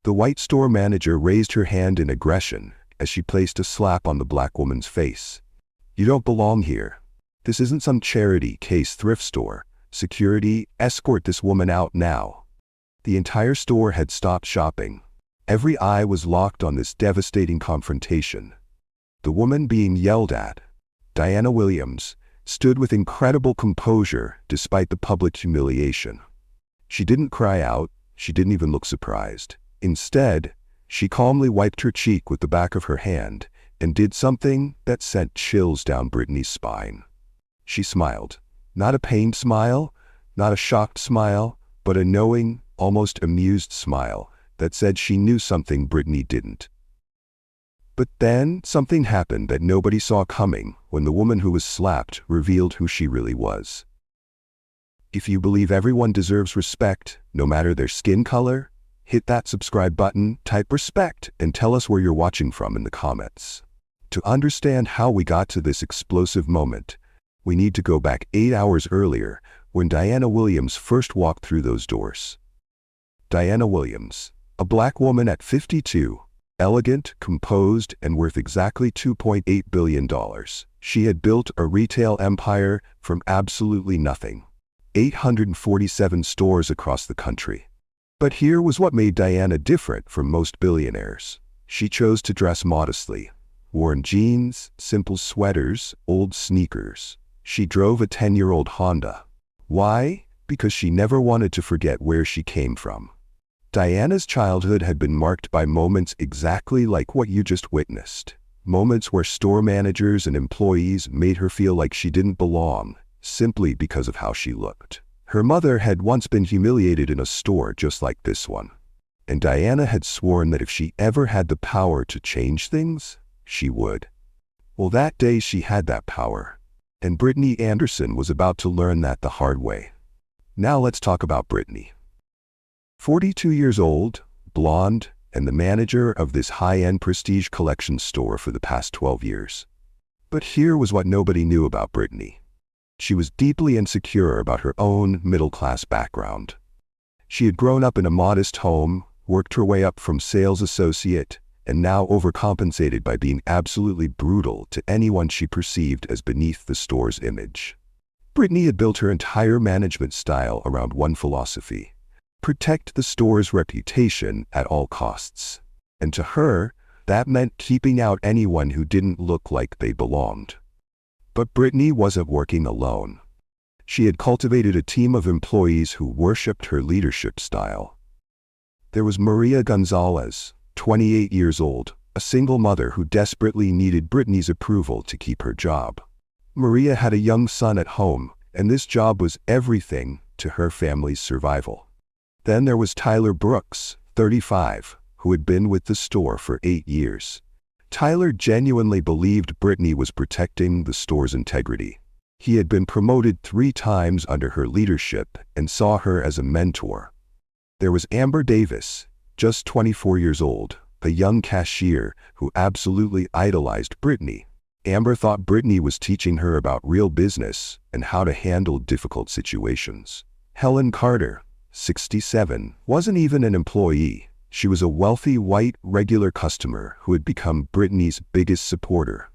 The white store manager raised her hand in aggression as she placed a slap on the black woman's face. "You don't belong here. This isn't some charity case thrift store. Security, escort this woman out now." The entire store had stopped shopping. Every eye was locked on this devastating confrontation. The woman being yelled at, Diana Williams, stood with incredible composure despite the public humiliation. She didn't cry out, she didn't even look surprised. Instead, she calmly wiped her cheek with the back of her hand and did something that sent chills down Brittany's spine. She smiled. Not a pained smile, not a shocked smile, but a knowing, almost amused smile that said she knew something Brittany didn't. But then something happened that nobody saw coming when the woman who was slapped revealed who she really was. If you believe everyone deserves respect, no matter their skin color, hit that subscribe button, type respect, and tell us where you're watching from in the comments. To understand how we got to this explosive moment, we need to go back 8 hours earlier when Diana Williams first walked through those doors. Diana Williams, a black woman at 52, elegant, composed, and worth exactly $2.8 billion. She had built a retail empire from absolutely nothing. 847 stores across the country. But here was what made Diana different from most billionaires. She chose to dress modestly. Worn jeans, simple sweaters, old sneakers. She drove a 10-year-old Honda. Why? Because she never wanted to forget where she came from. Diana's childhood had been marked by moments exactly like what you just witnessed. Moments where store managers and employees made her feel like she didn't belong, simply because of how she looked. Her mother had once been humiliated in a store just like this one. And Diana had sworn that if she ever had the power to change things, she would. Well, that day she had that power. And Brittany Anderson was about to learn that the hard way. Now let's talk about Brittany. 42 years old, blonde, and the manager of this high-end prestige collection store for the past 12 years. But here was what nobody knew about Brittany. She was deeply insecure about her own middle-class background. She had grown up in a modest home, worked her way up from sales associate, and now overcompensated by being absolutely brutal to anyone she perceived as beneath the store's image. Brittany had built her entire management style around one philosophy: protect the store's reputation at all costs. And to her, that meant keeping out anyone who didn't look like they belonged. But Brittany wasn't working alone. She had cultivated a team of employees who worshipped her leadership style. There was Maria Gonzalez, 28 years old, a single mother who desperately needed Brittany's approval to keep her job. Maria had a young son at home, and this job was everything to her family's survival. Then there was Tyler Brooks, 35, who had been with the store for 8 years. Tyler genuinely believed Brittany was protecting the store's integrity. He had been promoted 3 times under her leadership and saw her as a mentor. There was Amber Davis, just 24 years old, a young cashier who absolutely idolized Brittany. Amber thought Brittany was teaching her about real business and how to handle difficult situations. Helen Carter, 67, wasn't even an employee. She was a wealthy, white, regular customer who had become Brittany's biggest supporter.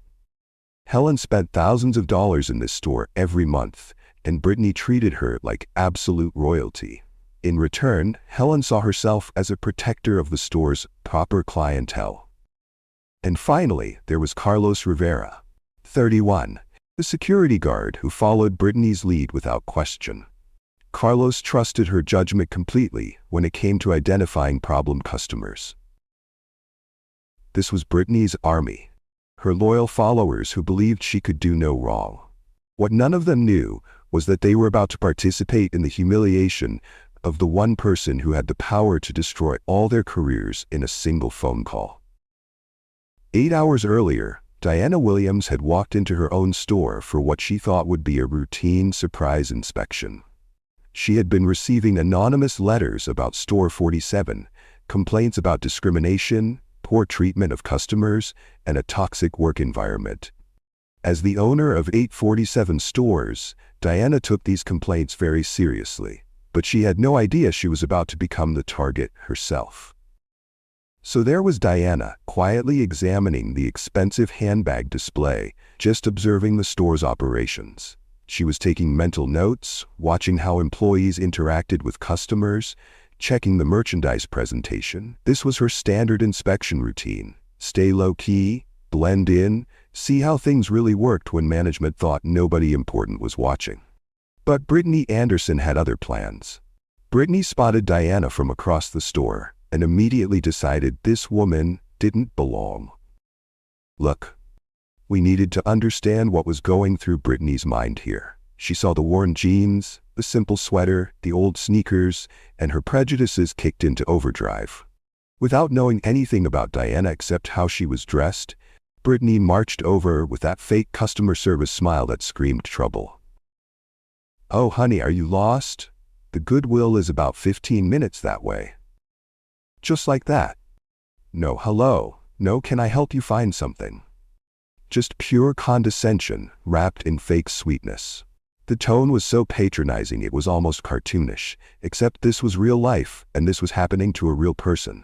Helen spent thousands of dollars in this store every month, and Brittany treated her like absolute royalty. In return, Helen saw herself as a protector of the store's proper clientele. And finally, there was Carlos Rivera, 31, the security guard who followed Brittany's lead without question. Carlos trusted her judgment completely when it came to identifying problem customers. This was Brittany's army, her loyal followers who believed she could do no wrong. What none of them knew was that they were about to participate in the humiliation of the one person who had the power to destroy all their careers in a single phone call. 8 hours earlier, Diana Williams had walked into her own store for what she thought would be a routine surprise inspection. She had been receiving anonymous letters about Store 47, complaints about discrimination, poor treatment of customers, and a toxic work environment. As the owner of 847 stores, Diana took these complaints very seriously, but she had no idea she was about to become the target herself. So there was Diana, quietly examining the expensive handbag display, just observing the store's operations. She was taking mental notes, watching how employees interacted with customers, checking the merchandise presentation. This was her standard inspection routine. Stay low-key, blend in, see how things really worked when management thought nobody important was watching. But Brittany Anderson had other plans. Brittany spotted Diana from across the store and immediately decided this woman didn't belong. Look, we needed to understand what was going through Brittany's mind here. She saw the worn jeans, the simple sweater, the old sneakers, and her prejudices kicked into overdrive. Without knowing anything about Diana except how she was dressed, Brittany marched over with that fake customer service smile that screamed trouble. "Oh, honey, are you lost? The Goodwill is about 15 minutes that way." Just like that. No hello, no can I help you find something. Just pure condescension wrapped in fake sweetness. The tone was so patronizing it was almost cartoonish, except this was real life and this was happening to a real person.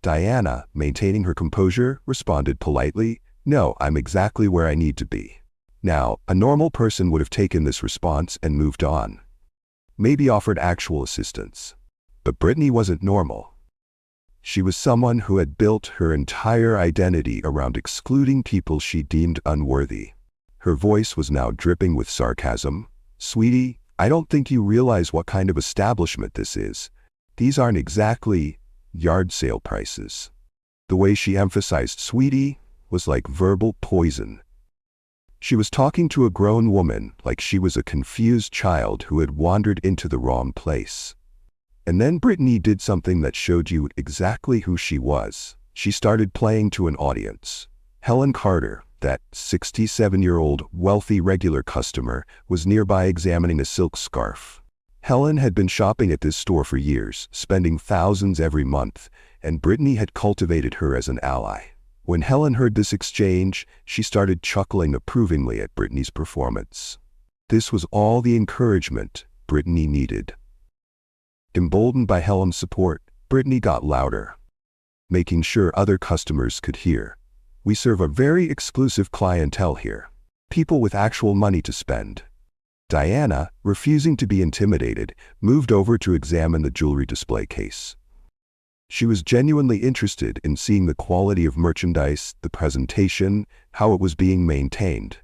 Diana, maintaining her composure, responded politely, "No, I'm exactly where I need to be." Now, a normal person would have taken this response and moved on. Maybe offered actual assistance. But Brittany wasn't normal. She was someone who had built her entire identity around excluding people she deemed unworthy. Her voice was now dripping with sarcasm. "Sweetie, I don't think you realize what kind of establishment this is. These aren't exactly yard sale prices." The way she emphasized sweetie was like verbal poison. She was talking to a grown woman like she was a confused child who had wandered into the wrong place. And then Brittany did something that showed you exactly who she was. She started playing to an audience. Helen Carter, that 67-year-old wealthy regular customer, was nearby examining a silk scarf. Helen had been shopping at this store for years, spending thousands every month, and Brittany had cultivated her as an ally. When Helen heard this exchange, she started chuckling approvingly at Brittany's performance. This was all the encouragement Brittany needed. Emboldened by Helen's support, Brittany got louder, making sure other customers could hear. "We serve a very exclusive clientele here. People with actual money to spend." Diana, refusing to be intimidated, moved over to examine the jewelry display case. She was genuinely interested in seeing the quality of merchandise, the presentation, how it was being maintained.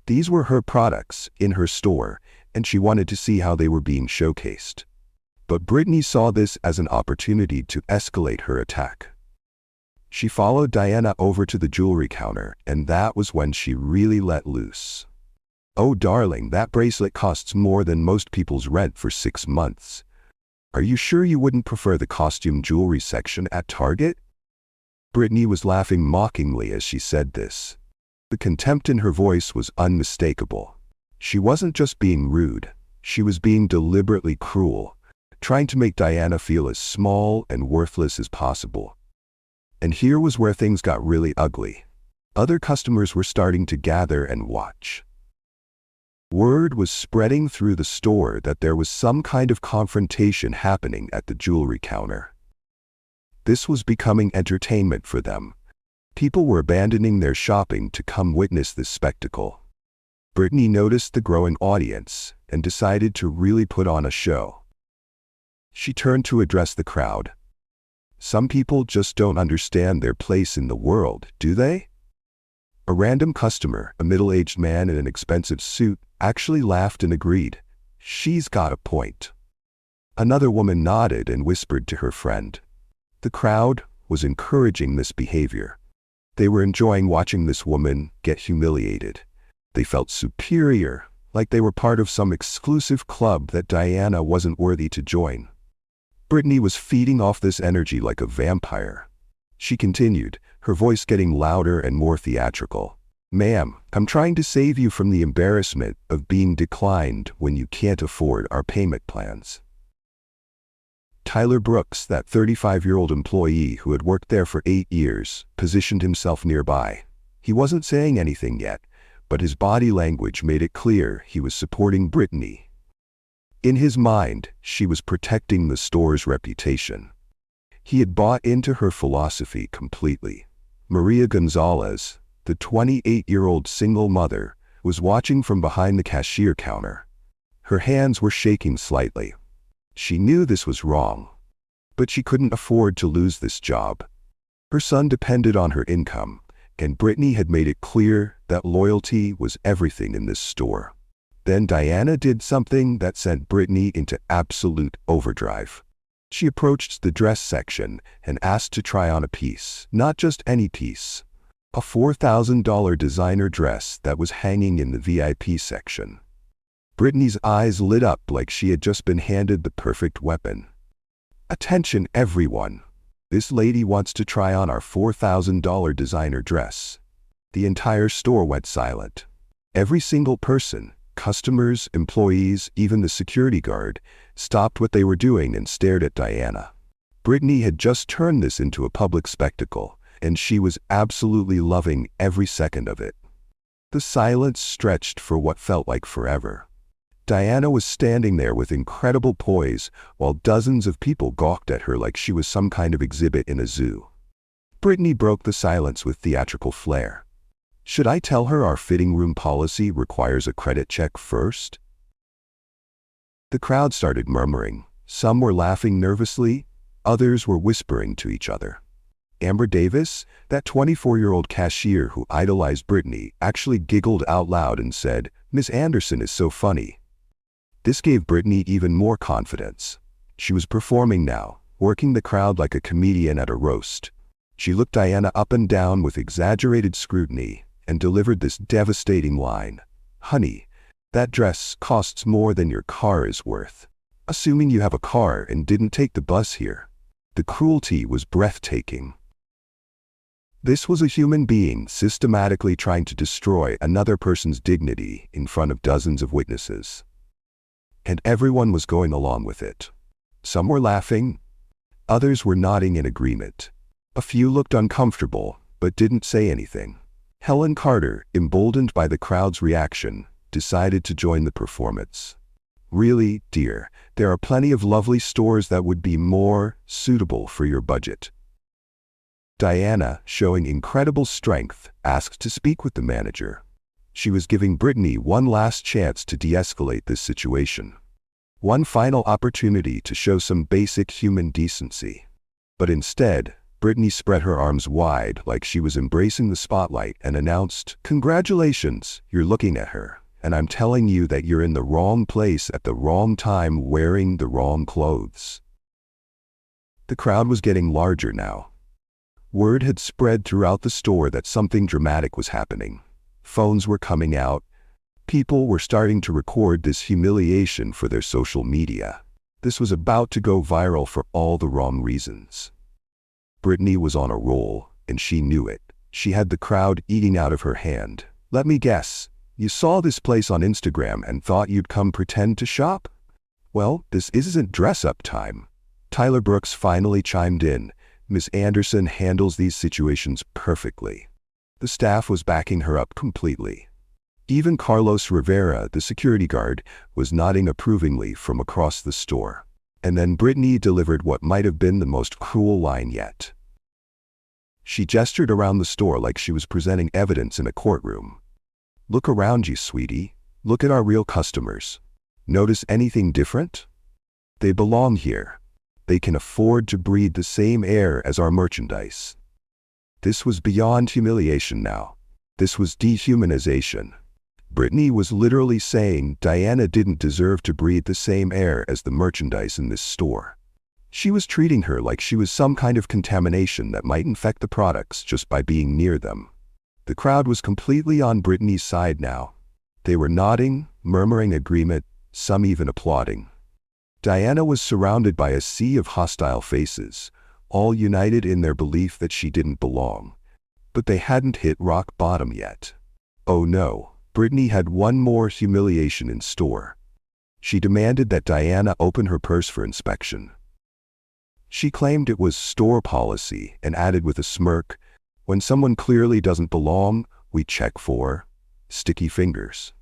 These were her products, in her store, and she wanted to see how they were being showcased. But Brittany saw this as an opportunity to escalate her attack. She followed Diana over to the jewelry counter, and that was when she really let loose. "Oh darling, that bracelet costs more than most people's rent for 6 months. Are you sure you wouldn't prefer the costume jewelry section at Target?" Brittany was laughing mockingly as she said this. The contempt in her voice was unmistakable. She wasn't just being rude, she was being deliberately cruel, trying to make Diana feel as small and worthless as possible. And here was where things got really ugly. Other customers were starting to gather and watch. Word was spreading through the store that there was some kind of confrontation happening at the jewelry counter. This was becoming entertainment for them. People were abandoning their shopping to come witness this spectacle. Brittany noticed the growing audience and decided to really put on a show. She turned to address the crowd. "Some people just don't understand their place in the world, do they?" A random customer, a middle-aged man in an expensive suit, actually laughed and agreed. "She's got a point." Another woman nodded and whispered to her friend. The crowd was encouraging this behavior. They were enjoying watching this woman get humiliated. They felt superior, like they were part of some exclusive club that Diana wasn't worthy to join. Brittany was feeding off this energy like a vampire. She continued, her voice getting louder and more theatrical. "Ma'am, I'm trying to save you from the embarrassment of being declined when you can't afford our payment plans." Tyler Brooks, that 35-year-old employee who had worked there for 8 years, positioned himself nearby. He wasn't saying anything yet, but his body language made it clear he was supporting Brittany. In his mind, she was protecting the store's reputation. He had bought into her philosophy completely. Maria Gonzalez, the 28-year-old single mother, was watching from behind the cashier counter. Her hands were shaking slightly. She knew this was wrong, but she couldn't afford to lose this job. Her son depended on her income, and Brittany had made it clear that loyalty was everything in this store. Then Diana did something that sent Brittany into absolute overdrive. She approached the dress section and asked to try on a piece, not just any piece, a $4,000 designer dress that was hanging in the VIP section. Brittany's eyes lit up like she had just been handed the perfect weapon. "Attention, everyone. This lady wants to try on our $4,000 designer dress." The entire store went silent. Every single person, customers, employees, even the security guard, stopped what they were doing and stared at Diana. Brittany had just turned this into a public spectacle, and she was absolutely loving every second of it. The silence stretched for what felt like forever. Diana was standing there with incredible poise, while dozens of people gawked at her like she was some kind of exhibit in a zoo. Brittany broke the silence with theatrical flair. "Should I tell her our fitting room policy requires a credit check first?" The crowd started murmuring. Some were laughing nervously, others were whispering to each other. Amber Davis, that 24-year-old cashier who idolized Brittany, actually giggled out loud and said, "Miss Anderson is so funny." This gave Brittany even more confidence. She was performing now, working the crowd like a comedian at a roast. She looked Diana up and down with exaggerated scrutiny and delivered this devastating line. "Honey, that dress costs more than your car is worth. Assuming you have a car and didn't take the bus here." The cruelty was breathtaking. This was a human being systematically trying to destroy another person's dignity in front of dozens of witnesses. And everyone was going along with it. Some were laughing, others were nodding in agreement. A few looked uncomfortable, but didn't say anything. Helen Carter, emboldened by the crowd's reaction, decided to join the performance. "Really, dear, there are plenty of lovely stores that would be more suitable for your budget." Diana, showing incredible strength, asked to speak with the manager. She was giving Brittany one last chance to de-escalate this situation. One final opportunity to show some basic human decency. But instead, Brittany spread her arms wide like she was embracing the spotlight and announced, "Congratulations, you're looking at her, and I'm telling you that you're in the wrong place at the wrong time wearing the wrong clothes." The crowd was getting larger now. Word had spread throughout the store that something dramatic was happening. Phones were coming out. People were starting to record this humiliation for their social media. This was about to go viral for all the wrong reasons. Brittany was on a roll, and she knew it. She had the crowd eating out of her hand. "Let me guess, you saw this place on Instagram and thought you'd come pretend to shop? Well, this isn't dress-up time." Tyler Brooks finally chimed in. "Miss Anderson handles these situations perfectly." The staff was backing her up completely. Even Carlos Rivera, the security guard, was nodding approvingly from across the store. And then Brittany delivered what might have been the most cruel line yet. She gestured around the store like she was presenting evidence in a courtroom. "Look around you, sweetie. Look at our real customers. Notice anything different? They belong here. They can afford to breathe the same air as our merchandise." This was beyond humiliation now. This was dehumanization. Brittany was literally saying Diana didn't deserve to breathe the same air as the merchandise in this store. She was treating her like she was some kind of contamination that might infect the products just by being near them. The crowd was completely on Brittany's side now. They were nodding, murmuring agreement, some even applauding. Diana was surrounded by a sea of hostile faces, all united in their belief that she didn't belong. But they hadn't hit rock bottom yet. Oh no, Brittany had one more humiliation in store. She demanded that Diana open her purse for inspection. She claimed it was store policy and added with a smirk, "When someone clearly doesn't belong, we check for sticky fingers."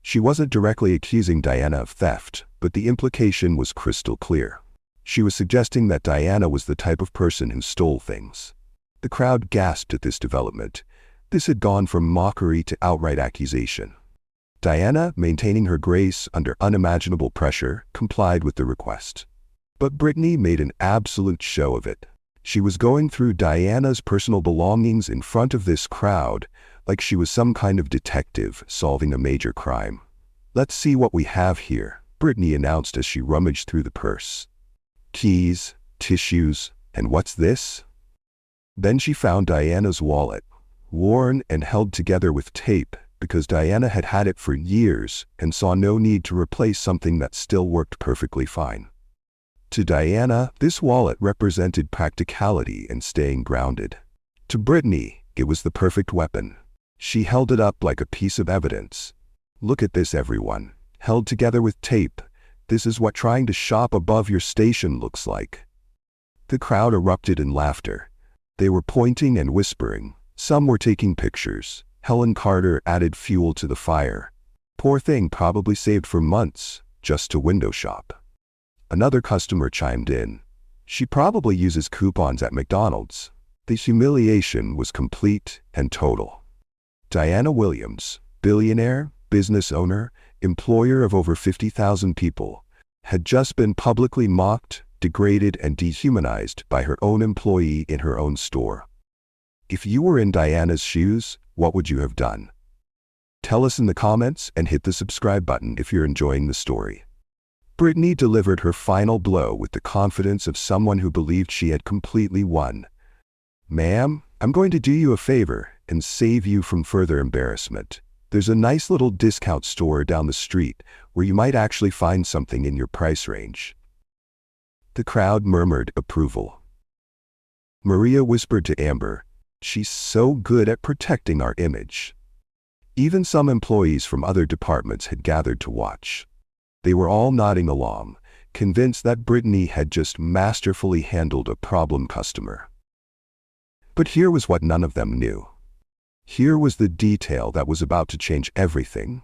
She wasn't directly accusing Diana of theft, but the implication was crystal clear. She was suggesting that Diana was the type of person who stole things. The crowd gasped at this development. This had gone from mockery to outright accusation. Diana, maintaining her grace under unimaginable pressure, complied with the request. But Brittany made an absolute show of it. She was going through Diana's personal belongings in front of this crowd like she was some kind of detective solving a major crime. "Let's see what we have here," Brittany announced as she rummaged through the purse. Keys, tissues, and what's this? Then she found Diana's wallet, worn and held together with tape because Diana had had it for years and saw no need to replace something that still worked perfectly fine. To Diana, this wallet represented practicality and staying grounded. To Brittany, it was the perfect weapon. She held it up like a piece of evidence. "Look at this, everyone. Held together with tape. This is what trying to shop above your station looks like." The crowd erupted in laughter. They were pointing and whispering. Some were taking pictures. Helen Carter added fuel to the fire. "Poor thing, probably saved for months just to window shop." Another customer chimed in. "She probably uses coupons at McDonald's." The humiliation was complete and total. Diana Williams, billionaire, business owner, employer of over 50,000 people, had just been publicly mocked, degraded, and dehumanized by her own employee in her own store. If you were in Diana's shoes, what would you have done? Tell us in the comments and hit the subscribe button if you're enjoying the story. Brittany delivered her final blow with the confidence of someone who believed she had completely won. "Ma'am, I'm going to do you a favor and save you from further embarrassment. There's a nice little discount store down the street where you might actually find something in your price range." The crowd murmured approval. Maria whispered to Amber, "She's so good at protecting our image." Even some employees from other departments had gathered to watch. They were all nodding along, convinced that Brittany had just masterfully handled a problem customer. But here was what none of them knew. Here was the detail that was about to change everything.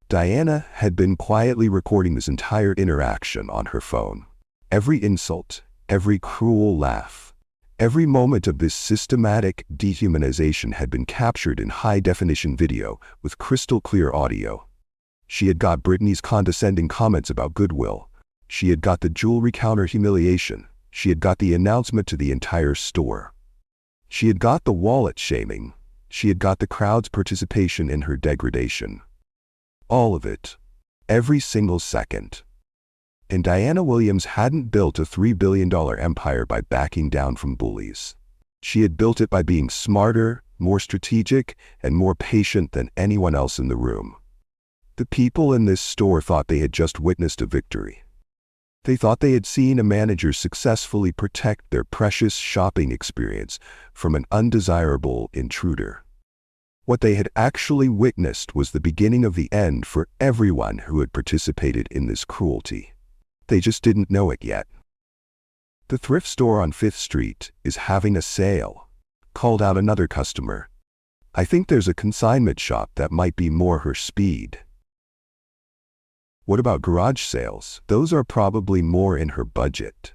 Diana had been quietly recording this entire interaction on her phone. Every insult, every cruel laugh, every moment of this systematic dehumanization had been captured in high-definition video with crystal-clear audio. She had got Brittany's condescending comments about goodwill. She had got the jewelry counter humiliation. She had got the announcement to the entire store. She had got the wallet shaming. She had got the crowd's participation in her degradation. All of it. Every single second. And Diana Williams hadn't built a $3 billion empire by backing down from bullies. She had built it by being smarter, more strategic, and more patient than anyone else in the room. The people in this store thought they had just witnessed a victory. They thought they had seen a manager successfully protect their precious shopping experience from an undesirable intruder. What they had actually witnessed was the beginning of the end for everyone who had participated in this cruelty. They just didn't know it yet. "The thrift store on 5th Street is having a sale," called out another customer. "I think there's a consignment shop that might be more her speed." "What about garage sales? Those are probably more in her budget."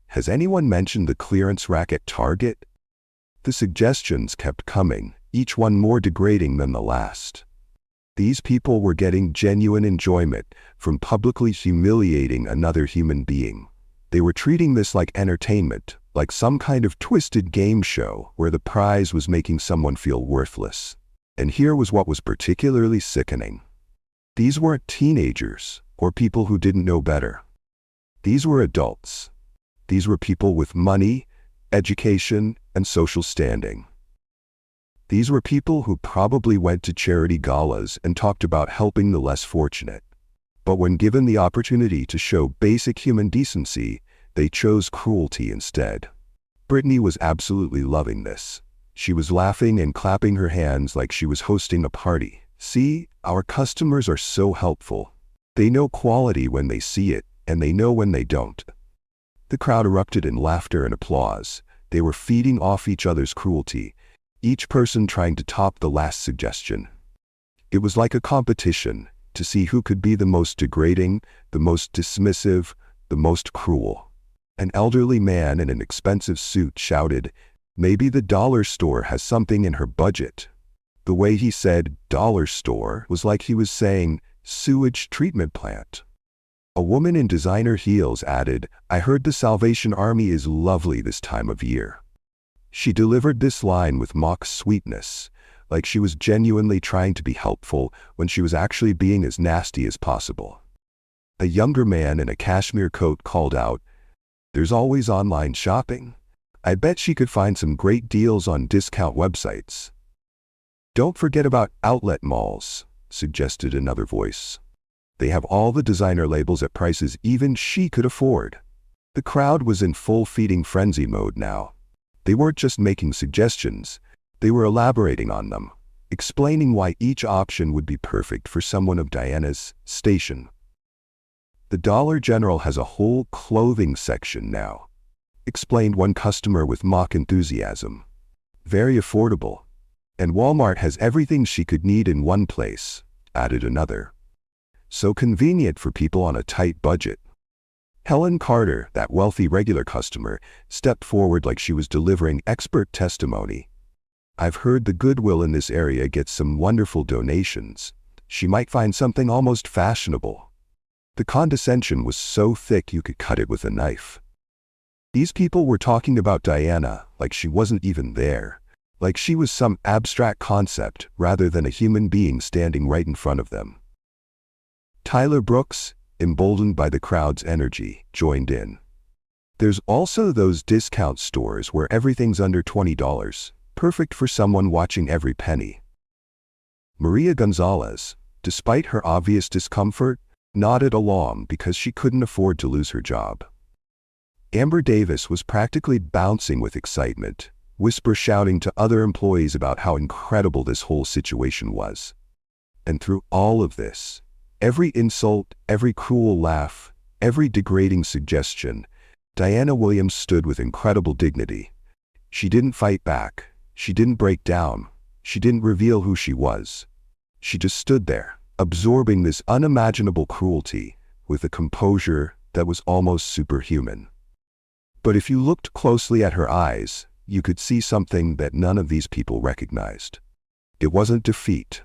"Has anyone mentioned the clearance rack at Target?" The suggestions kept coming, each one more degrading than the last. These people were getting genuine enjoyment from publicly humiliating another human being. They were treating this like entertainment, like some kind of twisted game show where the prize was making someone feel worthless. And here was what was particularly sickening. These weren't teenagers or people who didn't know better. These were adults. These were people with money, education, and social standing. These were people who probably went to charity galas and talked about helping the less fortunate. But when given the opportunity to show basic human decency, they chose cruelty instead. Brittany was absolutely loving this. She was laughing and clapping her hands like she was hosting a party. "See, our customers are so helpful. They know quality when they see it, and they know when they don't." The crowd erupted in laughter and applause. They were feeding off each other's cruelty, each person trying to top the last suggestion. It was like a competition to see who could be the most degrading, the most dismissive, the most cruel. An elderly man in an expensive suit shouted, "Maybe the dollar store has something in her budget." The way he said dollar store was like he was saying sewage treatment plant. A woman in designer heels added, "I heard the Salvation Army is lovely this time of year." She delivered this line with mock sweetness, like she was genuinely trying to be helpful when she was actually being as nasty as possible. A younger man in a cashmere coat called out, "There's always online shopping. I bet she could find some great deals on discount websites." "Don't forget about outlet malls," suggested another voice. "They have all the designer labels at prices even she could afford." The crowd was in full feeding frenzy mode now. They weren't just making suggestions, they were elaborating on them, explaining why each option would be perfect for someone of Diana's station. "The Dollar General has a whole clothing section now," explained one customer with mock enthusiasm. "Very affordable. And Walmart has everything she could need in one place," added another. "So convenient for people on a tight budget." Helen Carter, that wealthy regular customer, stepped forward like she was delivering expert testimony. "I've heard the Goodwill in this area gets some wonderful donations. She might find something almost fashionable." The condescension was so thick you could cut it with a knife. These people were talking about Diana like she wasn't even there, like she was some abstract concept rather than a human being standing right in front of them. Tyler Brooks, emboldened by the crowd's energy, joined in. "There's also those discount stores where everything's under $20, perfect for someone watching every penny." Maria Gonzalez, despite her obvious discomfort, nodded along because she couldn't afford to lose her job. Amber Davis was practically bouncing with excitement, whisper shouting to other employees about how incredible this whole situation was. And through all of this, every insult, every cruel laugh, every degrading suggestion, Diana Williams stood with incredible dignity. She didn't fight back. She didn't break down. She didn't reveal who she was. She just stood there, absorbing this unimaginable cruelty with a composure that was almost superhuman. But if you looked closely at her eyes, you could see something that none of these people recognized. It wasn't defeat.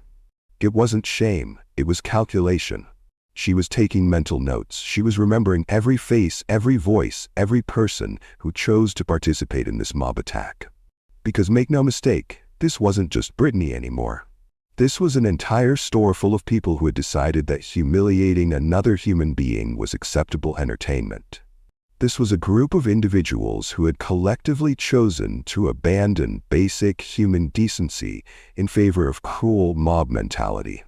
It wasn't shame. It was calculation. She was taking mental notes. She was remembering every face, every voice, every person who chose to participate in this mob attack. Because make no mistake, this wasn't just Brittany anymore. This was an entire store full of people who had decided that humiliating another human being was acceptable entertainment. This was a group of individuals who had collectively chosen to abandon basic human decency in favor of cruel mob mentality.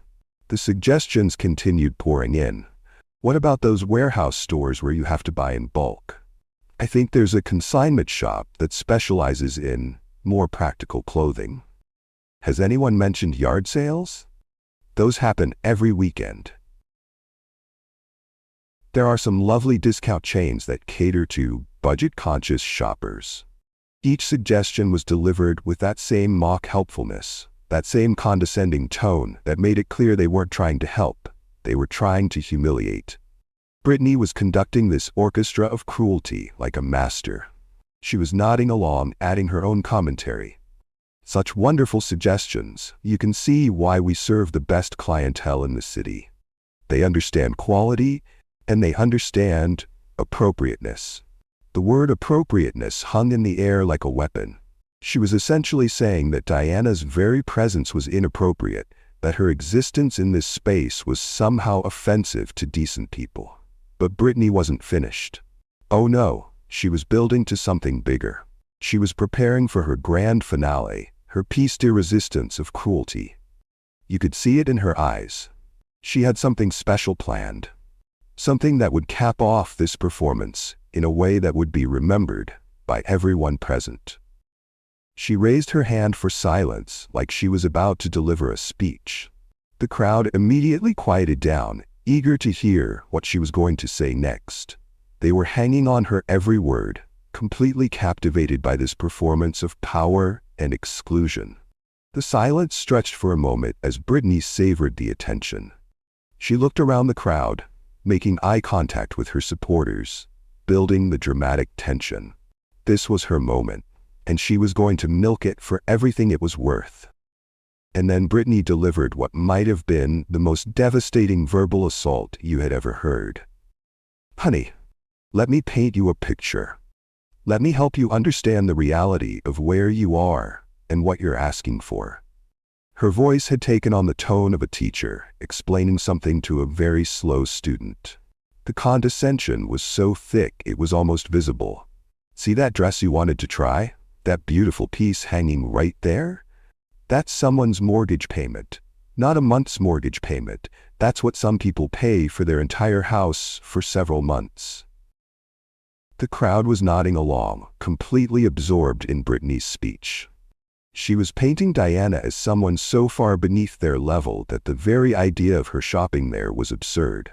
The suggestions continued pouring in. "What about those warehouse stores where you have to buy in bulk? I think there's a consignment shop that specializes in more practical clothing. Has anyone mentioned yard sales? Those happen every weekend. There are some lovely discount chains that cater to budget-conscious shoppers." Each suggestion was delivered with that same mock helpfulness, that same condescending tone that made it clear they weren't trying to help, they were trying to humiliate. Brittany was conducting this orchestra of cruelty like a master. She was nodding along, adding her own commentary. "Such wonderful suggestions. You can see why we serve the best clientele in the city. They understand quality, and they understand appropriateness." The word appropriateness hung in the air like a weapon. She was essentially saying that Diana's very presence was inappropriate, that her existence in this space was somehow offensive to decent people. But Brittany wasn't finished. Oh no, she was building to something bigger. She was preparing for her grand finale, her piece de resistance of cruelty. You could see it in her eyes. She had something special planned. Something that would cap off this performance in a way that would be remembered by everyone present. She raised her hand for silence like she was about to deliver a speech. The crowd immediately quieted down, eager to hear what she was going to say next. They were hanging on her every word, completely captivated by this performance of power and exclusion. The silence stretched for a moment as Brittany savored the attention. She looked around the crowd, making eye contact with her supporters, building the dramatic tension. This was her moment, and she was going to milk it for everything it was worth. And then Brittany delivered what might have been the most devastating verbal assault you had ever heard. "Honey, let me paint you a picture. Let me help you understand the reality of where you are and what you're asking for." Her voice had taken on the tone of a teacher, explaining something to a very slow student. The condescension was so thick it was almost visible. "See that dress you wanted to try? That beautiful piece hanging right there? That's someone's mortgage payment. Not a month's mortgage payment. That's what some people pay for their entire house for several months." The crowd was nodding along, completely absorbed in Brittany's speech. She was painting Diana as someone so far beneath their level that the very idea of her shopping there was absurd.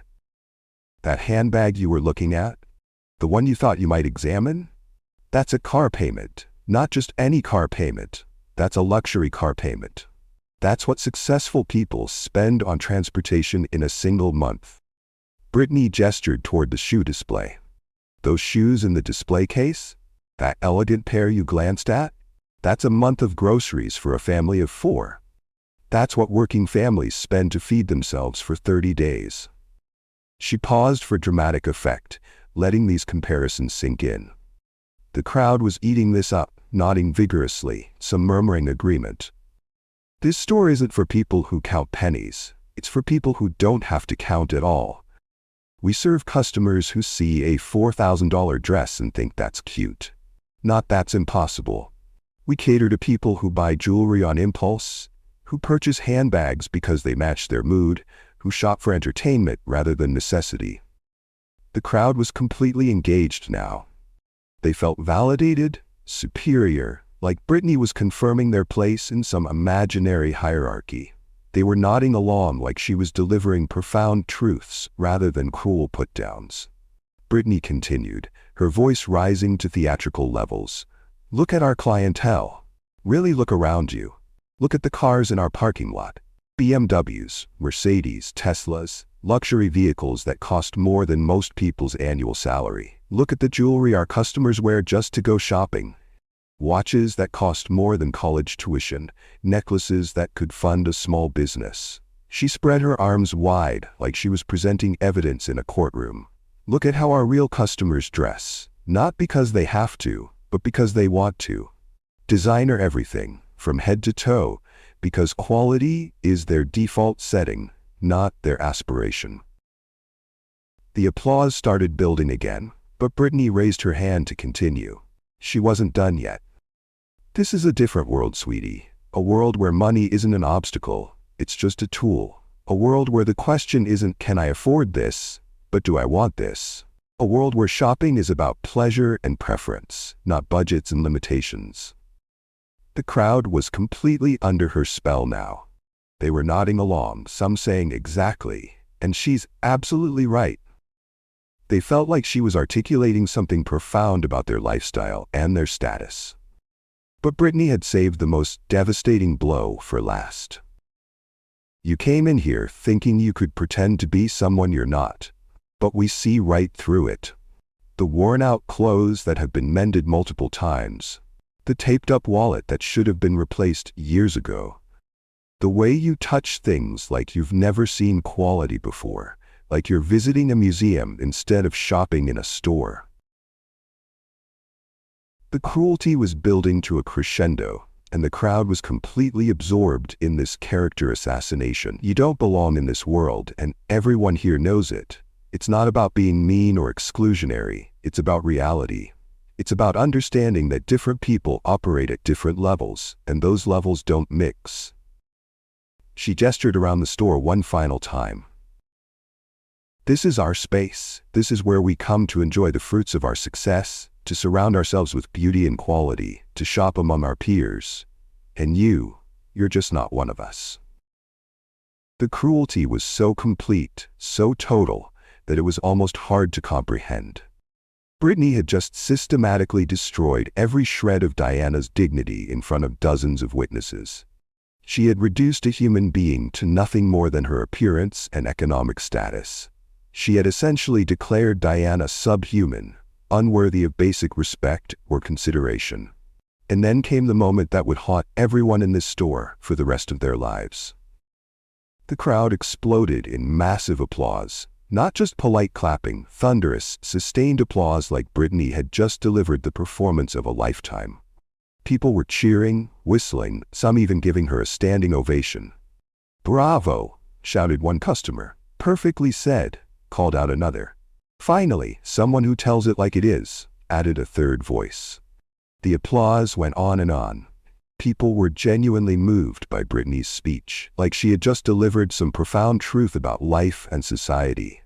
"That handbag you were looking at? The one you thought you might examine? That's a car payment. Not just any car payment. That's a luxury car payment. That's what successful people spend on transportation in a single month." Brittany gestured toward the shoe display. "Those shoes in the display case? That elegant pair you glanced at? That's a month of groceries for a family of 4. That's what working families spend to feed themselves for 30 days. She paused for dramatic effect, letting these comparisons sink in. The crowd was eating this up, nodding vigorously, some murmuring agreement. This store isn't for people who count pennies. It's for people who don't have to count at all. We serve customers who see a $4,000 dress and think that's cute. Not that's impossible. We cater to people who buy jewelry on impulse, who purchase handbags because they match their mood, who shop for entertainment rather than necessity." The crowd was completely engaged now. They felt validated, superior, like Brittany was confirming their place in some imaginary hierarchy. They were nodding along like she was delivering profound truths rather than cruel put-downs. Brittany continued, her voice rising to theatrical levels. "Look at our clientele. Really look around you. Look at the cars in our parking lot. BMWs, Mercedes, Teslas, luxury vehicles that cost more than most people's annual salary. Look at the jewelry our customers wear just to go shopping. Watches that cost more than college tuition, necklaces that could fund a small business." She spread her arms wide like she was presenting evidence in a courtroom. "Look at how our real customers dress, not because they have to, but because they want to. Designer everything, from head to toe, because quality is their default setting, not their aspiration." The applause started building again, but Brittany raised her hand to continue. She wasn't done yet. "This is a different world, sweetie. A world where money isn't an obstacle, it's just a tool. A world where the question isn't, can I afford this, but do I want this? A world where shopping is about pleasure and preference, not budgets and limitations." The crowd was completely under her spell now. They were nodding along, some saying exactly, and she's absolutely right. They felt like she was articulating something profound about their lifestyle and their status. But Brittany had saved the most devastating blow for last. "You came in here thinking you could pretend to be someone you're not. But we see right through it. The worn-out clothes that have been mended multiple times. The taped-up wallet that should have been replaced years ago. The way you touch things like you've never seen quality before, like you're visiting a museum instead of shopping in a store." The cruelty was building to a crescendo, and the crowd was completely absorbed in this character assassination. You don't belong in this world, and everyone here knows it. It's not about being mean or exclusionary, it's about reality. It's about understanding that different people operate at different levels, and those levels don't mix. She gestured around the store one final time. "This is our space. This is where we come to enjoy the fruits of our success, to surround ourselves with beauty and quality, to shop among our peers. And you're just not one of us." The cruelty was so complete, so total, that it was almost hard to comprehend. Brittany had just systematically destroyed every shred of Diana's dignity in front of dozens of witnesses. She had reduced a human being to nothing more than her appearance and economic status. She had essentially declared Diana subhuman, unworthy of basic respect or consideration. And then came the moment that would haunt everyone in this store for the rest of their lives. The crowd exploded in massive applause. Not just polite clapping, thunderous, sustained applause like Brittany had just delivered the performance of a lifetime. People were cheering, whistling, some even giving her a standing ovation. "Bravo!" shouted one customer. "Perfectly said," called out another. "Finally, someone who tells it like it is," added a third voice. The applause went on and on. People were genuinely moved by Brittany's speech, like she had just delivered some profound truth about life and society.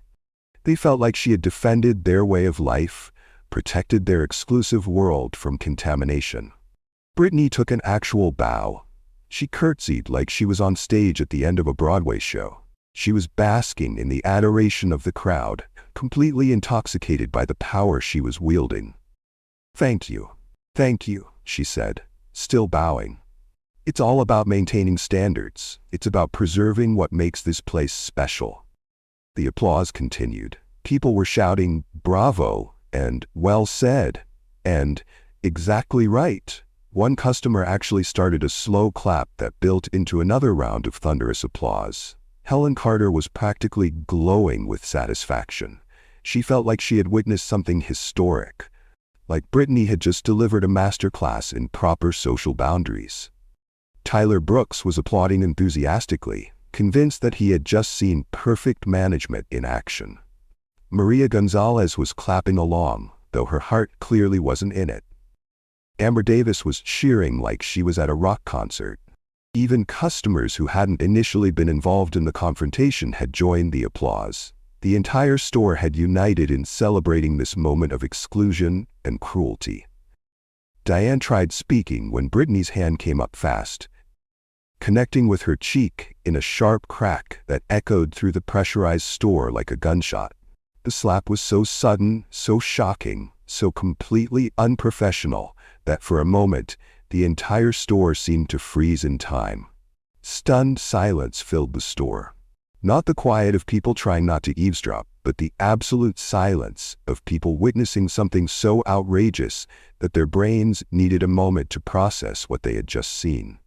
They felt like she had defended their way of life, protected their exclusive world from contamination. Brittany took an actual bow. She curtsied like she was on stage at the end of a Broadway show. She was basking in the adoration of the crowd, completely intoxicated by the power she was wielding. Thank you, she said, still bowing. "It's all about maintaining standards. It's about preserving what makes this place special." The applause continued. People were shouting, "Bravo," and "Well said," and "Exactly right." One customer actually started a slow clap that built into another round of thunderous applause. Helen Carter was practically glowing with satisfaction. She felt like she had witnessed something historic, like Brittany had just delivered a masterclass in proper social boundaries. Tyler Brooks was applauding enthusiastically, convinced that he had just seen perfect management in action. Maria Gonzalez was clapping along, though her heart clearly wasn't in it. Amber Davis was cheering like she was at a rock concert. Even customers who hadn't initially been involved in the confrontation had joined the applause. The entire store had united in celebrating this moment of exclusion and cruelty. Diane tried speaking when Brittany's hand came up fast, connecting with her cheek in a sharp crack that echoed through the pressurized store like a gunshot. The slap was so sudden, so shocking, so completely unprofessional that for a moment, the entire store seemed to freeze in time. Stunned silence filled the store. Not the quiet of people trying not to eavesdrop, but the absolute silence of people witnessing something so outrageous that their brains needed a moment to process what they had just seen.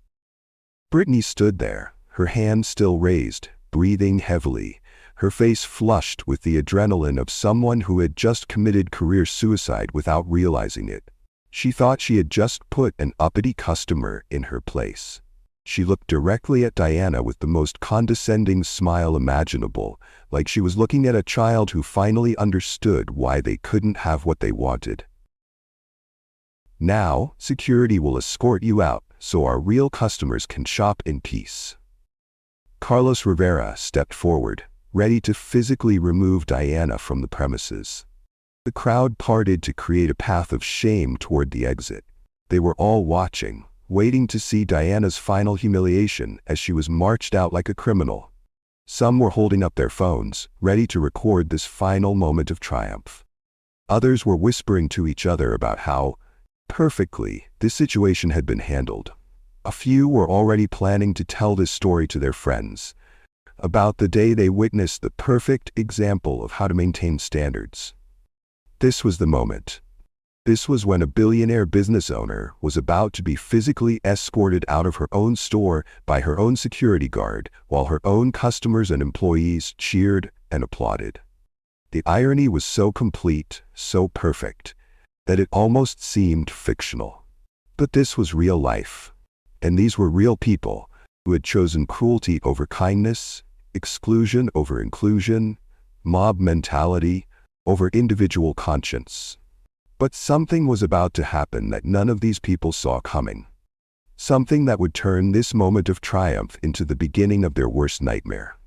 Brittany stood there, her hand still raised, breathing heavily, her face flushed with the adrenaline of someone who had just committed career suicide without realizing it. She thought she had just put an uppity customer in her place. She looked directly at Diana with the most condescending smile imaginable, like she was looking at a child who finally understood why they couldn't have what they wanted. "Now, security will escort you out so our real customers can shop in peace." Carlos Rivera stepped forward, ready to physically remove Diana from the premises. The crowd parted to create a path of shame toward the exit. They were all watching, waiting to see Diana's final humiliation as she was marched out like a criminal. Some were holding up their phones, ready to record this final moment of triumph. Others were whispering to each other about how perfectly this situation had been handled. A few were already planning to tell this story to their friends, about the day they witnessed the perfect example of how to maintain standards. This was the moment. This was when a billionaire business owner was about to be physically escorted out of her own store by her own security guard, while her own customers and employees cheered and applauded. The irony was so complete, so perfect, that it almost seemed fictional. But this was real life. And these were real people who had chosen cruelty over kindness, exclusion over inclusion, mob mentality over individual conscience. But something was about to happen that none of these people saw coming. Something that would turn this moment of triumph into the beginning of their worst nightmare.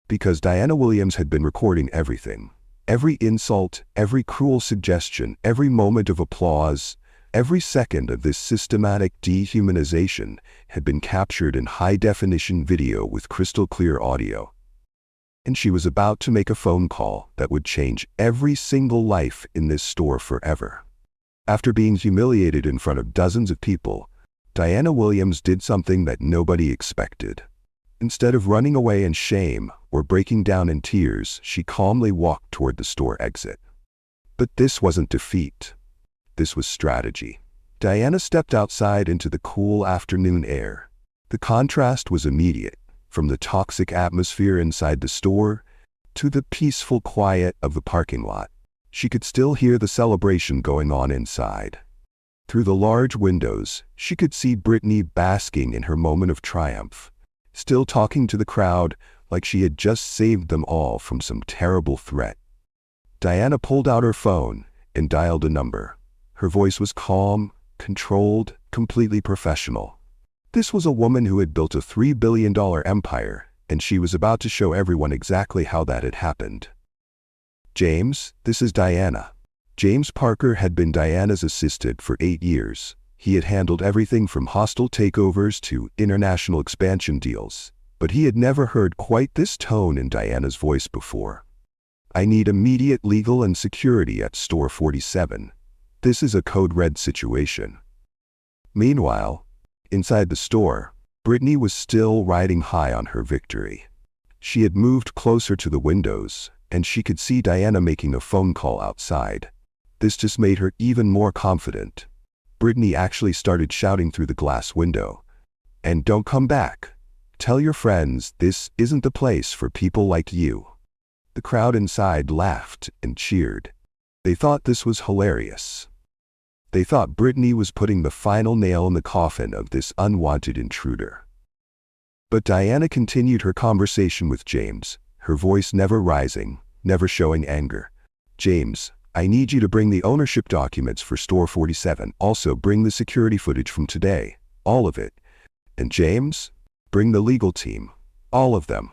Because Diana Williams had been recording everything. Every insult, every cruel suggestion, every moment of applause, every second of this systematic dehumanization had been captured in high-definition video with crystal-clear audio. And she was about to make a phone call that would change every single life in this store forever. After being humiliated in front of dozens of people, Diana Williams did something that nobody expected. Instead of running away in shame were breaking down in tears, she calmly walked toward the store exit. But this wasn't defeat. This was strategy. Diana stepped outside into the cool afternoon air. The contrast was immediate, from the toxic atmosphere inside the store to the peaceful quiet of the parking lot. She could still hear the celebration going on inside. Through the large windows, she could see Brittany basking in her moment of triumph, still talking to the crowd like she had just saved them all from some terrible threat. Diana pulled out her phone and dialed a number. Her voice was calm, controlled, completely professional. This was a woman who had built a $3 billion empire, and she was about to show everyone exactly how that had happened. "James, this is Diana." James Parker had been Diana's assistant for 8 years. He had handled everything from hostile takeovers to international expansion deals, but he had never heard quite this tone in Diana's voice before. "I need immediate legal and security at Store 47. This is a code red situation." Meanwhile, inside the store, Brittany was still riding high on her victory. She had moved closer to the windows, and she could see Diana making a phone call outside. This just made her even more confident. Brittany actually started shouting through the glass window, "And don't come back. Tell your friends this isn't the place for people like you." The crowd inside laughed and cheered. They thought this was hilarious. They thought Brittany was putting the final nail in the coffin of this unwanted intruder. But Diana continued her conversation with James, her voice never rising, never showing anger. "James, I need you to bring the ownership documents for Store 47. Also bring the security footage from today, all of it. And James, bring the legal team, all of them."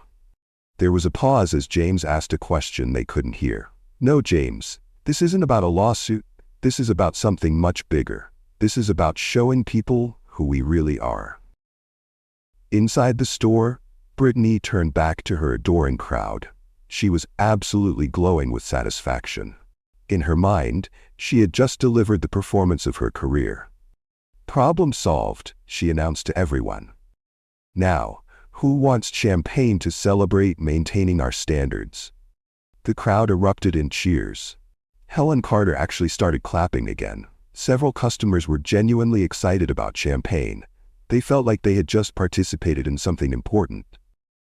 There was a pause as James asked a question they couldn't hear. "No, James, this isn't about a lawsuit. This is about something much bigger. This is about showing people who we really are." Inside the store, Brittany turned back to her adoring crowd. She was absolutely glowing with satisfaction. In her mind, she had just delivered the performance of her career. "Problem solved," she announced to everyone. "Now, who wants champagne to celebrate maintaining our standards?" The crowd erupted in cheers. Helen Carter actually started clapping again. Several customers were genuinely excited about champagne. They felt like they had just participated in something important,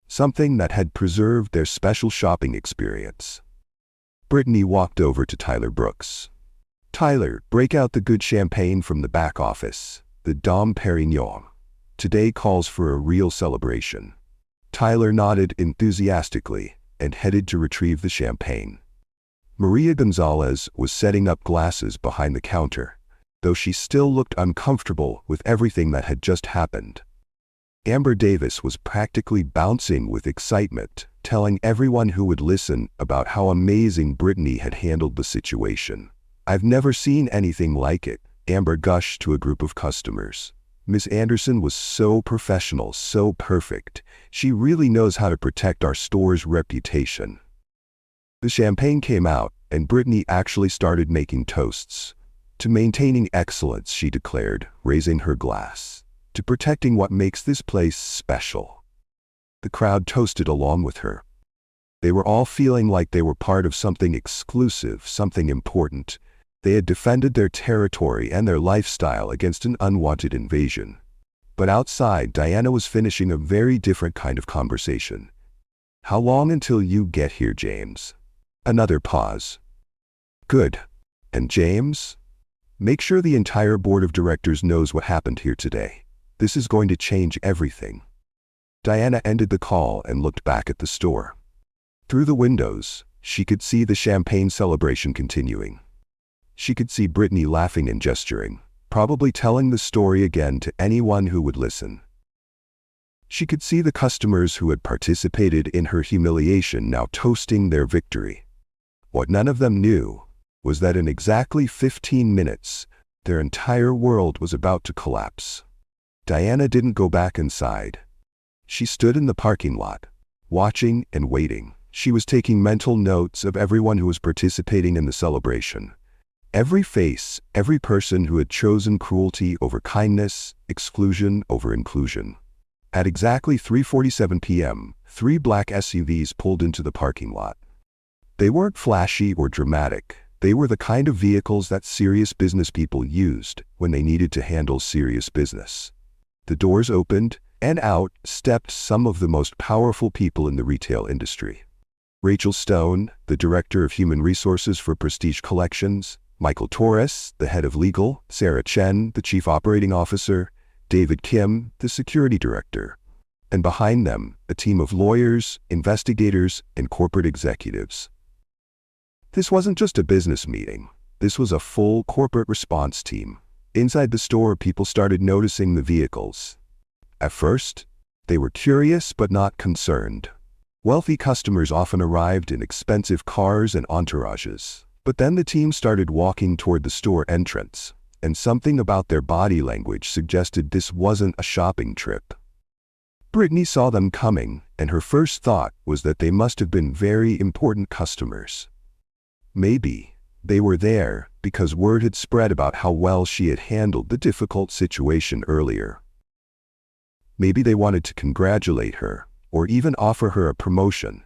something that had preserved their special shopping experience. Brittany walked over to Tyler Brooks. "Tyler, break out the good champagne from the back office, the Dom Perignon. Today calls for a real celebration." Tyler nodded enthusiastically and headed to retrieve the champagne. Maria Gonzalez was setting up glasses behind the counter, though she still looked uncomfortable with everything that had just happened. Amber Davis was practically bouncing with excitement, telling everyone who would listen about how amazing Brittany had handled the situation. "I've never seen anything like it," Amber gushed to a group of customers. "Miss Anderson was so professional, so perfect. She really knows how to protect our store's reputation." The champagne came out, and Brittany actually started making toasts. "To maintaining excellence," she declared, raising her glass. "To protecting what makes this place special." The crowd toasted along with her. They were all feeling like they were part of something exclusive, something important. They had defended their territory and their lifestyle against an unwanted invasion. But outside, Diana was finishing a very different kind of conversation. "How long until you get here, James?" Another pause. "Good. And James? Make sure the entire board of directors knows what happened here today. This is going to change everything." Diana ended the call and looked back at the store. Through the windows, she could see the champagne celebration continuing. She could see Brittany laughing and gesturing, probably telling the story again to anyone who would listen. She could see the customers who had participated in her humiliation now toasting their victory. What none of them knew was that in exactly 15 minutes, their entire world was about to collapse. Diana didn't go back inside. She stood in the parking lot, watching and waiting. She was taking mental notes of everyone who was participating in the celebration. Every face, every person who had chosen cruelty over kindness, exclusion over inclusion. At exactly 3:47 p.m., 3 black SUVs pulled into the parking lot. They weren't flashy or dramatic. They were the kind of vehicles that serious business people used when they needed to handle serious business. The doors opened, and out stepped some of the most powerful people in the retail industry. Rachel Stone, the Director of Human Resources for Prestige Collections, Michael Torres, the Head of Legal, Sarah Chen, the Chief Operating Officer, David Kim, the Security Director, and behind them, a team of lawyers, investigators, and corporate executives. This wasn't just a business meeting. This was a full corporate response team. Inside the store, people started noticing the vehicles. At first, they were curious but not concerned. Wealthy customers often arrived in expensive cars and entourages. But then the team started walking toward the store entrance, and something about their body language suggested this wasn't a shopping trip. Brittany saw them coming, and her first thought was that they must have been very important customers. Maybe they were there because word had spread about how well she had handled the difficult situation earlier. Maybe they wanted to congratulate her, or even offer her a promotion.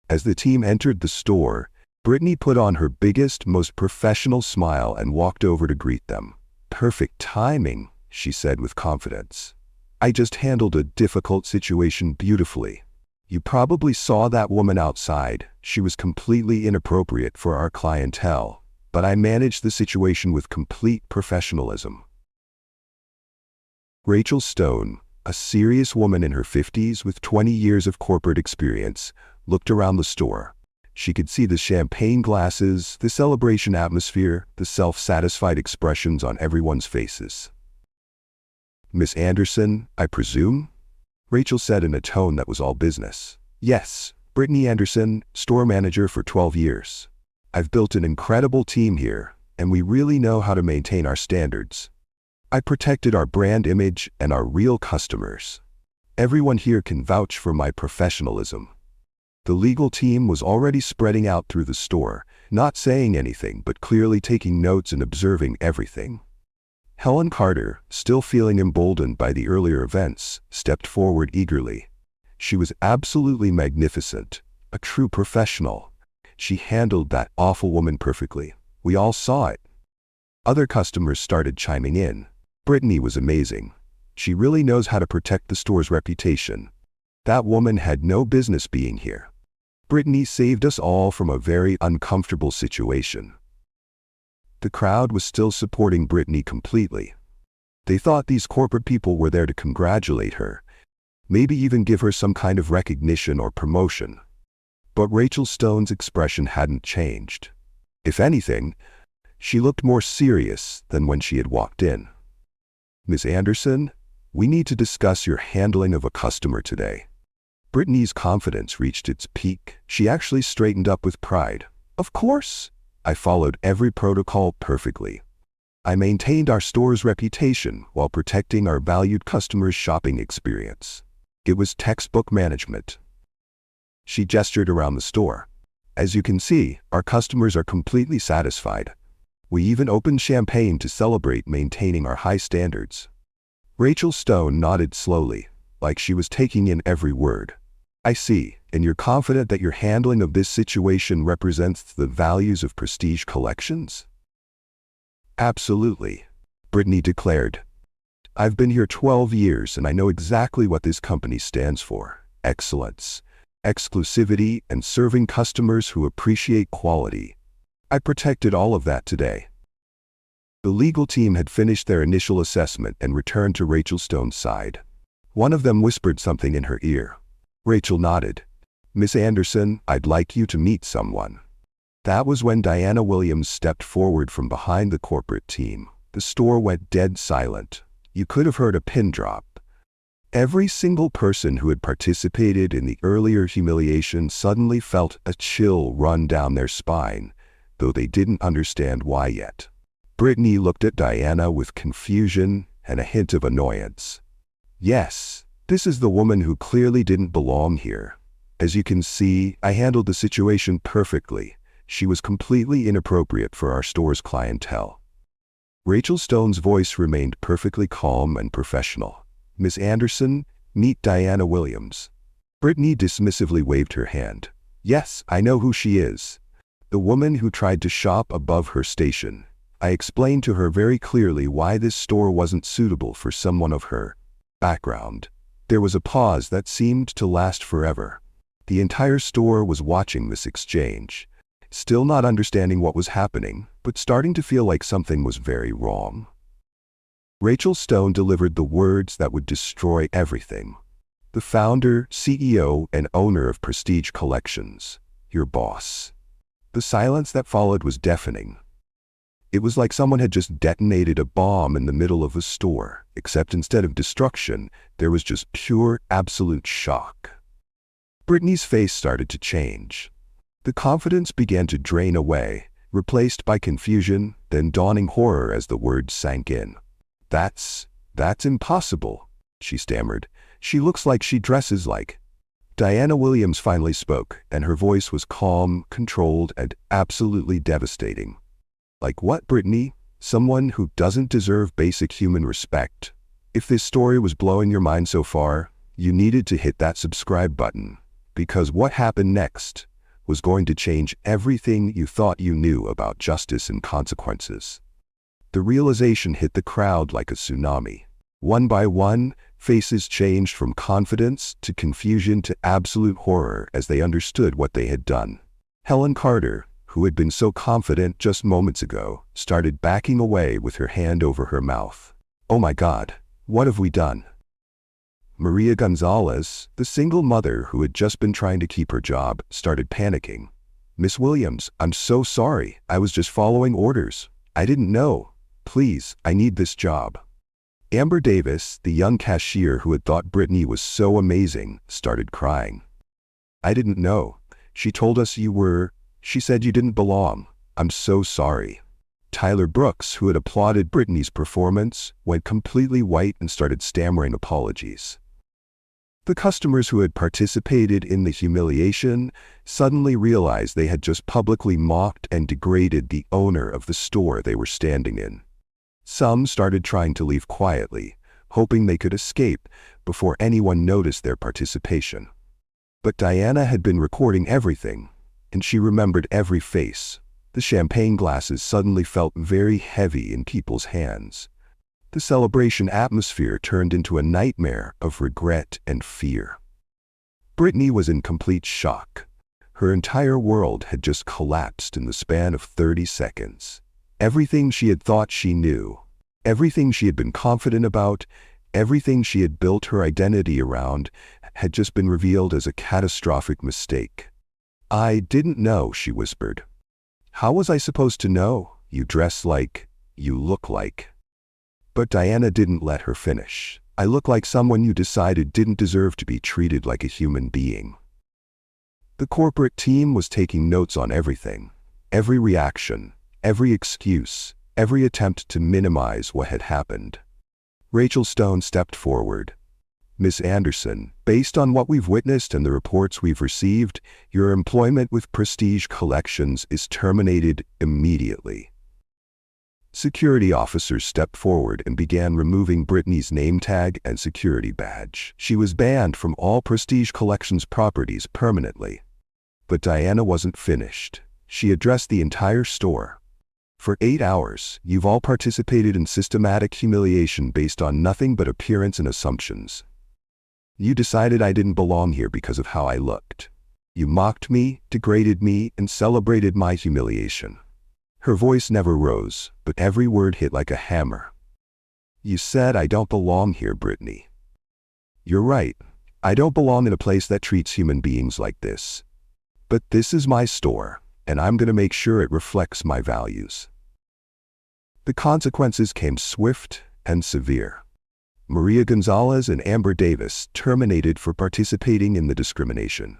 As the team entered the store, Brittany put on her biggest, most professional smile and walked over to greet them. "Perfect timing," she said with confidence. "I just handled a difficult situation beautifully. You probably saw that woman outside. She was completely inappropriate for our clientele, but I managed the situation with complete professionalism." Rachel Stone, a serious woman in her 50s with 20 years of corporate experience, looked around the store. She could see the champagne glasses, the celebration atmosphere, the self-satisfied expressions on everyone's faces. "Miss Anderson, I presume?" Rachel said in a tone that was all business. "Yes, Brittany Anderson, store manager for 12 years. I've built an incredible team here, and we really know how to maintain our standards. I protected our brand image and our real customers. Everyone here can vouch for my professionalism." The legal team was already spreading out through the store, not saying anything but clearly taking notes and observing everything. Helen Carter, still feeling emboldened by the earlier events, stepped forward eagerly. She was absolutely magnificent, a true professional. She handled that awful woman perfectly. We all saw it. Other customers started chiming in. "Brittany was amazing. She really knows how to protect the store's reputation. That woman had no business being here. Brittany saved us all from a very uncomfortable situation." The crowd was still supporting Brittany completely. They thought these corporate people were there to congratulate her, maybe even give her some kind of recognition or promotion. But Rachel Stone's expression hadn't changed. If anything, she looked more serious than when she had walked in. "Miss Anderson, we need to discuss your handling of a customer today." Brittany's confidence reached its peak. She actually straightened up with pride. "Of course. I followed every protocol perfectly. I maintained our store's reputation while protecting our valued customers' shopping experience. It was textbook management." She gestured around the store. "As you can see, our customers are completely satisfied. We even opened champagne to celebrate maintaining our high standards." Rachel Stone nodded slowly, like she was taking in every word. "I see, and you're confident that your handling of this situation represents the values of Prestige Collections?" "Absolutely," Brittany declared. "I've been here 12 years and I know exactly what this company stands for: excellence, exclusivity, and serving customers who appreciate quality. I protected all of that today." The legal team had finished their initial assessment and returned to Rachel Stone's side. One of them whispered something in her ear. Rachel nodded. "Miss Anderson, I'd like you to meet someone." That was when Diana Williams stepped forward from behind the corporate team. The store went dead silent. You could have heard a pin drop. Every single person who had participated in the earlier humiliation suddenly felt a chill run down their spine, though they didn't understand why yet. Brittany looked at Diana with confusion and a hint of annoyance. "Yes, this is the woman who clearly didn't belong here. As you can see, I handled the situation perfectly. She was completely inappropriate for our store's clientele." Rachel Stone's voice remained perfectly calm and professional. "Miss Anderson, meet Diana Williams." Brittany dismissively waved her hand. Yes, I know who she is. The woman who tried to shop above her station. I explained to her very clearly why this store wasn't suitable for someone of her background. There was a pause that seemed to last forever. The entire store was watching this exchange, still not understanding what was happening, but starting to feel like something was very wrong. Rachel Stone delivered the words that would destroy everything. The founder, CEO, and owner of Prestige Collections. Your boss. The silence that followed was deafening. It was like someone had just detonated a bomb in the middle of a store, except instead of destruction, there was just pure, absolute shock. Brittany's face started to change. The confidence began to drain away, replaced by confusion, then dawning horror as the words sank in. That's impossible, she stammered. She looks like she dresses like. Diana Williams finally spoke, and her voice was calm, controlled, and absolutely devastating. Like what, Brittany? Someone who doesn't deserve basic human respect? If this story was blowing your mind so far, you needed to hit that subscribe button, because what happened next was going to change everything you thought you knew about justice and consequences. The realization hit the crowd like a tsunami. One by one, faces changed from confidence to confusion to absolute horror as they understood what they had done. Helen Carter, who had been so confident just moments ago, started backing away with her hand over her mouth. Oh my God, what have we done? Maria Gonzalez, the single mother who had just been trying to keep her job, started panicking. Miss Williams, I'm so sorry. I was just following orders. I didn't know. Please, I need this job. Amber Davis, the young cashier who had thought Brittany was so amazing, started crying. I didn't know. She told us she said you didn't belong. I'm so sorry. Tyler Brooks, who had applauded Brittany's performance, went completely white and started stammering apologies. The customers who had participated in the humiliation suddenly realized they had just publicly mocked and degraded the owner of the store they were standing in. Some started trying to leave quietly, hoping they could escape before anyone noticed their participation. But Diana had been recording everything, and she remembered every face. The champagne glasses suddenly felt very heavy in people's hands. The celebration atmosphere turned into a nightmare of regret and fear. Brittany was in complete shock. Her entire world had just collapsed in the span of 30 seconds. Everything she had thought she knew, everything she had been confident about, everything she had built her identity around, had just been revealed as a catastrophic mistake. I didn't know, she whispered. How was I supposed to know? You dress like, you look like. But Diana didn't let her finish. I look like someone you decided didn't deserve to be treated like a human being. The corporate team was taking notes on everything, every reaction, every excuse, every attempt to minimize what had happened. Rachel Stone stepped forward. Miss Anderson, based on what we've witnessed and the reports we've received, your employment with Prestige Collections is terminated immediately. Security officers stepped forward and began removing Brittany's name tag and security badge. She was banned from all Prestige Collections properties permanently. But Diana wasn't finished. She addressed the entire store. For 8 hours, you've all participated in systematic humiliation based on nothing but appearance and assumptions. You decided I didn't belong here because of how I looked. You mocked me, degraded me, and celebrated my humiliation. Her voice never rose, but every word hit like a hammer. You said I don't belong here, Brittany. You're right. I don't belong in a place that treats human beings like this. But this is my store, and I'm going to make sure it reflects my values. The consequences came swift and severe. Maria Gonzalez and Amber Davis terminated for participating in the discrimination.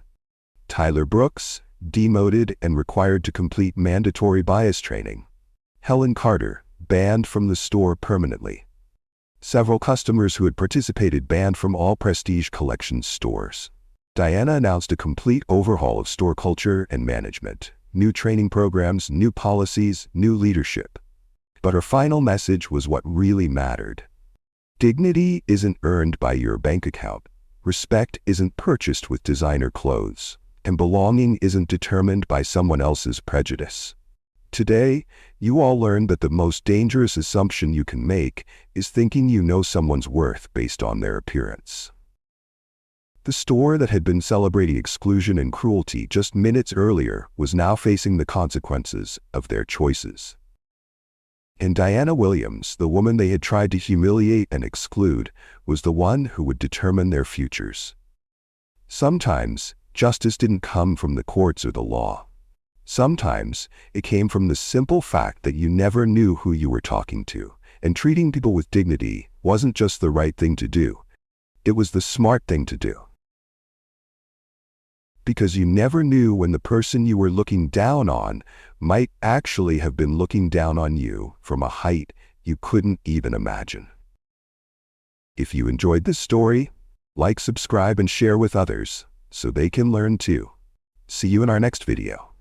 Tyler Brooks, demoted and required to complete mandatory bias training. Helen Carter, banned from the store permanently. Several customers who had participated banned from all Prestige Collections stores. Diana announced a complete overhaul of store culture and management. New training programs, new policies, new leadership. But her final message was what really mattered. Dignity isn't earned by your bank account. Respect isn't purchased with designer clothes, and belonging isn't determined by someone else's prejudice. Today, you all learned that the most dangerous assumption you can make is thinking you know someone's worth based on their appearance. The store that had been celebrating exclusion and cruelty just minutes earlier was now facing the consequences of their choices. And Diana Williams, the woman they had tried to humiliate and exclude, was the one who would determine their futures. Sometimes, justice didn't come from the courts or the law. Sometimes, it came from the simple fact that you never knew who you were talking to, and treating people with dignity wasn't just the right thing to do. It was the smart thing to do. Because you never knew when the person you were looking down on might actually have been looking down on you from a height you couldn't even imagine. If you enjoyed this story, like, subscribe, and share with others so they can learn too. See you in our next video.